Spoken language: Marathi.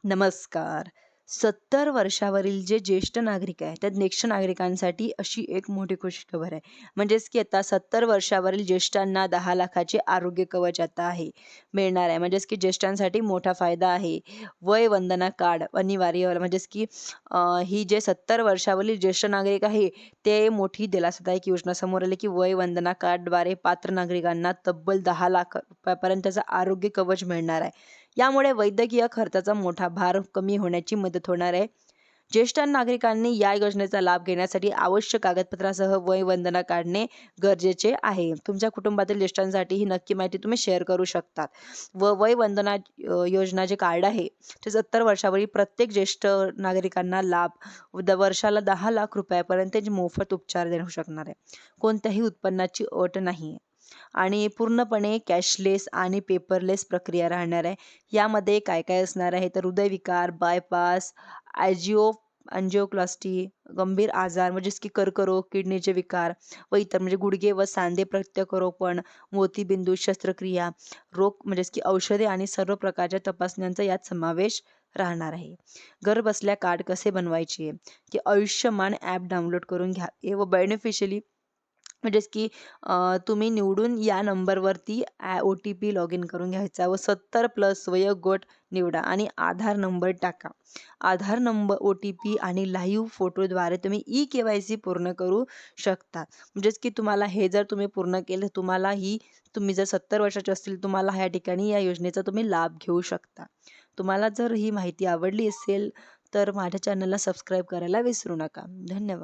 नमस्कार. 70 वर्षावरील जे ज्येष्ठ नागरिक आहेत, त्या ज्येष्ठ नागरिकांसाठी अशी एक मोठी खुशखबर आहे. म्हणजेच की आता 70 वर्षावरील ज्येष्ठांना 10,00,000चे आरोग्य कवच आता मिळणार आहे. म्हणजेच की ज्येष्ठांसाठी मोठा फायदा आहे. वय वंदना कार्ड अनिवार्य म्हणजेच की ही जे 70 वर्षावरील ज्येष्ठ नागरिक आहे, ते मोठी दिलासादायक योजना समोर आली, की वय वंदना कार्डद्वारे पात्र नागरिकांना तब्बल 10,00,000 रुपयापर्यंतचं आरोग्य कवच मिळणार आहे. यामुळे वैद्यकीय खर्चाचा मोठा भार कमी होण्याची मदत होणार आहे. ज्येष्ठ नागरिकांनी या योजनेचा लाभ घेण्यासाठी आवश्यक कागदपत्रासह वय वंदना काढणे गरजेचे आहे. तुमच्या कुटुंबातील ज्येष्ठांसाठी ही नक्की माहिती तुम्ही शेअर करू शकता. वय वंदना योजना जे कार्ड आहे, ते 70 वर्षावरील प्रत्येक ज्येष्ठ नागरिकांना वर्षाला 10,00,000 रुपयापर्यंत मोफत उपचार देऊ शकणार आहे. कोणत्याही उत्पन्नाची अट नाही. आणि पूर्णपणे कॅशलेस आणि पेपरलेस प्रक्रिया राहणार आहे. यामध्ये काय-काय असणार आहे, तर हृदयविकार, बायपास, अँजिओ अँजिओप्लास्टी, गंभीर आजार म्हणजेच की कर्करोग, किडनीचे विकार व इतर म्हणजे गुडघे व सांधे प्रत्यारोपण, मोतीबिंदू शस्त्रक्रिया, रोग म्हणजेच की औषधे आणि सर्व प्रकारच्या तपासण्यांचा यात समावेश राहणार आहे. घरबसल्या कार्ड कसे बनवायचे, की आयुष्यमान ॲप डाउनलोड करून घ्या व बेनिफिशियली म्हणजेच की तुम्ही निवडून या नंबरवरती ओ-टी-पी लॉग इन करून घ्यायचा व 70+ वयोगट निवडा आणि आधार नंबर टाका. आधार नंबर, ओ-टी-पी आणि लाईव्ह फोटोद्वारे तुम्ही ई-के-वाय-सी पूर्ण करू शकता. म्हणजेच की तुम्हाला हे जर तुम्ही पूर्ण केलं, तुम्ही जर 70 वर्षाचे असतील, तुम्हाला ह्या ठिकाणी या योजनेचा तुम्ही लाभ घेऊ शकता. तुम्हाला जर ही माहिती आवडली असेल, तर माझ्या चॅनलला सबस्क्राईब करायला विसरू नका. धन्यवाद.